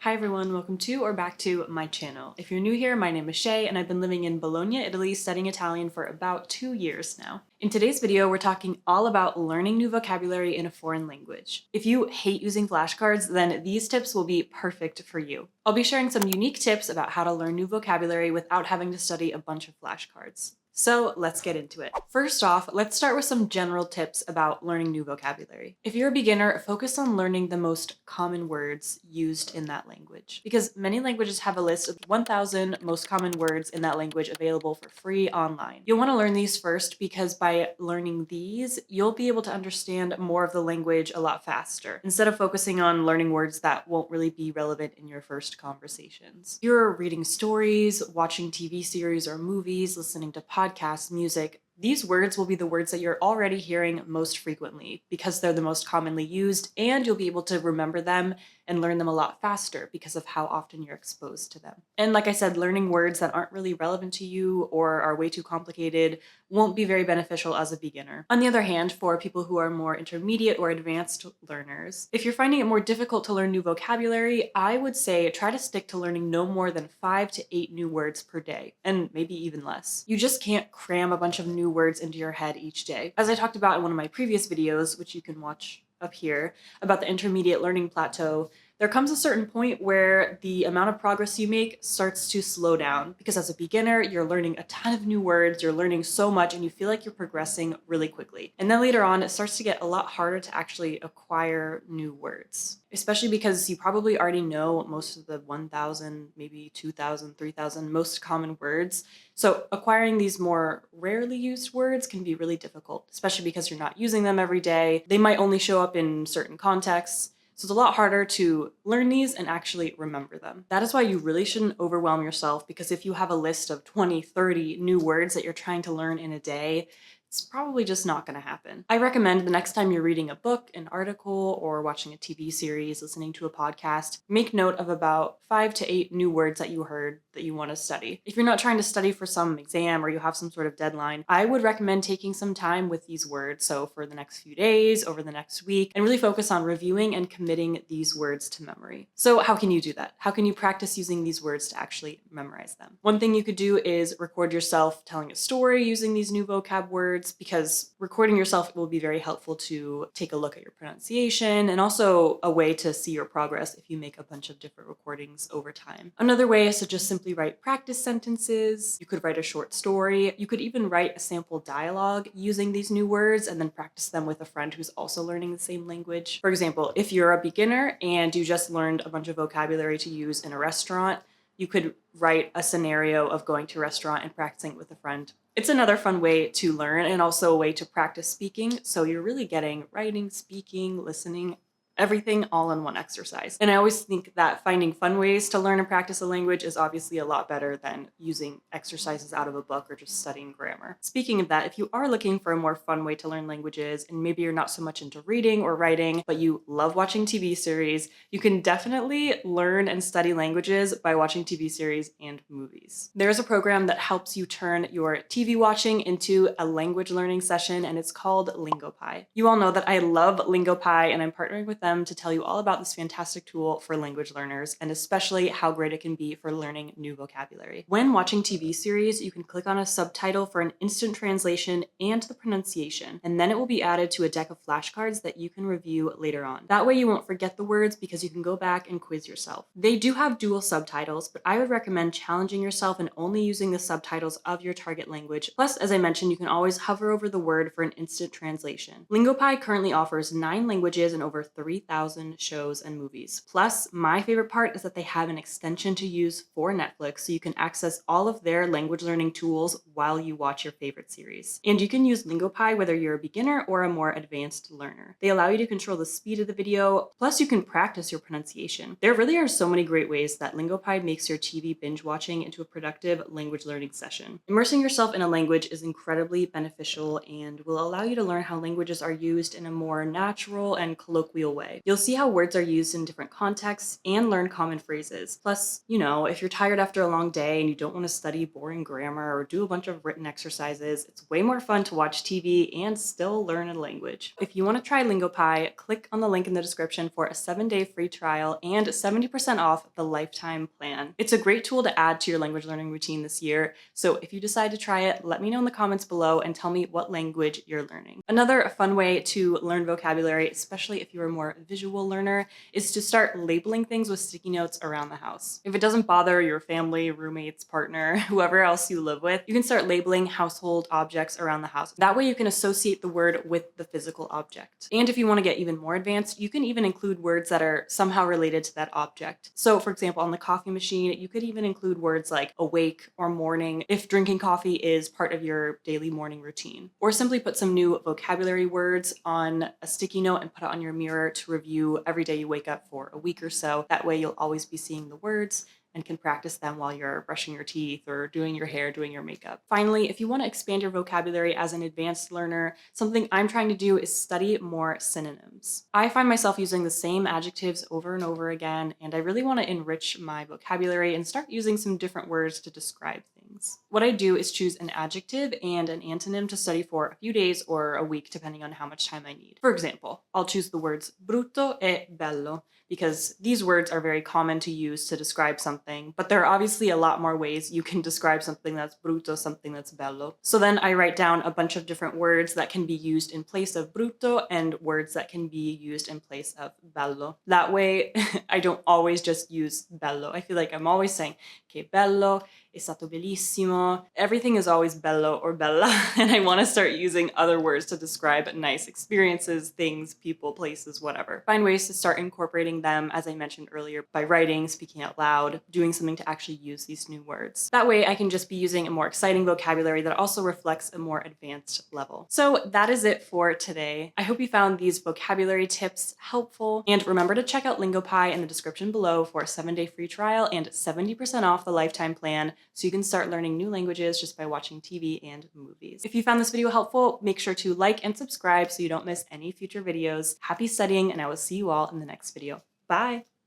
Hi everyone, welcome to or back to my channel. If you're new here, my name is Shea and I've been living in Bologna, Italy, studying Italian for about 2 years now. In today's video, we're talking all about learning new vocabulary in a foreign language. If you hate using flashcards, then these tips will be perfect for you. I'll be sharing some unique tips about how to learn new vocabulary without having to study a bunch of flashcards. So let's get into it. First off, let's start with some general tips about learning new vocabulary. If you're a beginner, focus on learning the most common words used in that language, because many languages have a list of 1,000 most common words in that language available for free online. You'll want to learn these first because by learning these, you'll be able to understand more of the language a lot faster, instead of focusing on learning words that won't really be relevant in your first conversations. If you're reading stories, watching TV series or movies, listening to podcasts, music, these words will be the words that you're already hearing most frequently because they're the most commonly used, and you'll be able to remember them and learn them a lot faster because of how often you're exposed to them. And like I said, learning words that aren't really relevant to you or are way too complicated won't be very beneficial as a beginner. On the other hand, for people who are more intermediate or advanced learners, if you're finding it more difficult to learn new vocabulary, I would say try to stick to learning no more than 5 to 8 new words per day, and maybe even less. You just can't cram a bunch of new words into your head each day. As I talked about in one of my previous videos, which you can watch up here, about the intermediate learning plateau, there comes a certain point where the amount of progress you make starts to slow down, because as a beginner, you're learning a ton of new words, you're learning so much, and you feel like you're progressing really quickly. And then later on, it starts to get a lot harder to actually acquire new words, especially because you probably already know most of the 1,000, maybe 2,000, 3,000 most common words. So acquiring these more rarely used words can be really difficult, especially because you're not using them every day. They might only show up in certain contexts. So it's a lot harder to learn these and actually remember them. That is why you really shouldn't overwhelm yourself, because if you have a list of 20, 30 new words that you're trying to learn in a day, it's probably just not going to happen. I recommend the next time you're reading a book, an article, or watching a TV series, listening to a podcast, make note of about 5 to 8 new words that you heard that you want to study. If you're not trying to study for some exam or you have some sort of deadline, I would recommend taking some time with these words. So for the next few days, over the next week, and really focus on reviewing and committing these words to memory. So how can you do that? How can you practice using these words to actually memorize them? One thing you could do is record yourself telling a story using these new vocab words, because recording yourself will be very helpful to take a look at your pronunciation, and also a way to see your progress if you make a bunch of different recordings over time. Another way is to just simply write practice sentences. You could write a short story. You could even write a sample dialogue using these new words and then practice them with a friend who's also learning the same language. For example, if you're a beginner and you just learned a bunch of vocabulary to use in a restaurant, you could write a scenario of going to a restaurant and practicing it with a friend. It's another fun way to learn, and also a way to practice speaking. So you're really getting writing, speaking, listening, everything all in one exercise. And I always think that finding fun ways to learn and practice a language is obviously a lot better than using exercises out of a book or just studying grammar. Speaking of that, if you are looking for a more fun way to learn languages, and maybe you're not so much into reading or writing, but you love watching TV series, you can definitely learn and study languages by watching TV series and movies. There's a program that helps you turn your TV watching into a language learning session, and it's called LingoPie. You all know that I love LingoPie, and I'm partnering with them to tell you all about this fantastic tool for language learners, and especially how great it can be for learning new vocabulary. When watching TV series, you can click on a subtitle for an instant translation and the pronunciation, and then it will be added to a deck of flashcards that you can review later on. That way you won't forget the words, because you can go back and quiz yourself. They do have dual subtitles, but I would recommend challenging yourself and only using the subtitles of your target language. Plus, as I mentioned, you can always hover over the word for an instant translation. LingoPie currently offers 9 languages and over 3,000 shows and movies. Plus, my favorite part is that they have an extension to use for Netflix, so you can access all of their language learning tools while you watch your favorite series. And you can use LingoPie whether you're a beginner or a more advanced learner. They allow you to control the speed of the video, plus you can practice your pronunciation. There really are so many great ways that LingoPie makes your TV binge watching into a productive language learning session. Immersing yourself in a language is incredibly beneficial and will allow you to learn how languages are used in a more natural and colloquial way away. You'll see how words are used in different contexts and learn common phrases. Plus, if you're tired after a long day and you don't want to study boring grammar or do a bunch of written exercises, it's way more fun to watch TV and still learn a language. If you want to try LingoPie, click on the link in the description for a 7-day free trial and 70% off the lifetime plan. It's a great tool to add to your language learning routine this year, so if you decide to try it, let me know in the comments below and tell me what language you're learning. Another fun way to learn vocabulary, especially if you're a more visual learner, is to start labeling things with sticky notes around the house. If it doesn't bother your family, roommates, partner, whoever else you live with, you can start labeling household objects around the house. That way you can associate the word with the physical object. And if you want to get even more advanced, you can even include words that are somehow related to that object. So for example, on the coffee machine, you could even include words like awake or morning if drinking coffee is part of your daily morning routine. Or simply put some new vocabulary words on a sticky note and put it on your mirror to review every day you wake up for a week or so. That way you'll always be seeing the words and can practice them while you're brushing your teeth or doing your hair, doing your makeup. Finally, if you want to expand your vocabulary as an advanced learner, something I'm trying to do is study more synonyms. I find myself using the same adjectives over and over again, and I really want to enrich my vocabulary and start using some different words to describe things. What I do is choose an adjective and an antonym to study for a few days or a week, depending on how much time I need. For example, I'll choose the words brutto e bello, because these words are very common to use to describe something, but there are obviously a lot more ways you can describe something that's brutto, something that's bello. So then I write down a bunch of different words that can be used in place of brutto and words that can be used in place of bello. That way, I don't always just use bello. I feel like I'm always saying, che bello, è stato bellissimo. Everything is always bello or bella, and I want to start using other words to describe nice experiences, things, people, places, whatever. Find ways to start incorporating them, as I mentioned earlier, by writing, speaking out loud, doing something to actually use these new words. That way I can just be using a more exciting vocabulary that also reflects a more advanced level. So that is it for today. I hope you found these vocabulary tips helpful, and remember to check out LingoPie in the description below for a 7-day free trial and 70% off the lifetime plan, so you can start learning new languages just by watching TV and movies. If you found this video helpful, make sure to like and subscribe so you don't miss any future videos. Happy studying, and I will see you all in the next video. Bye!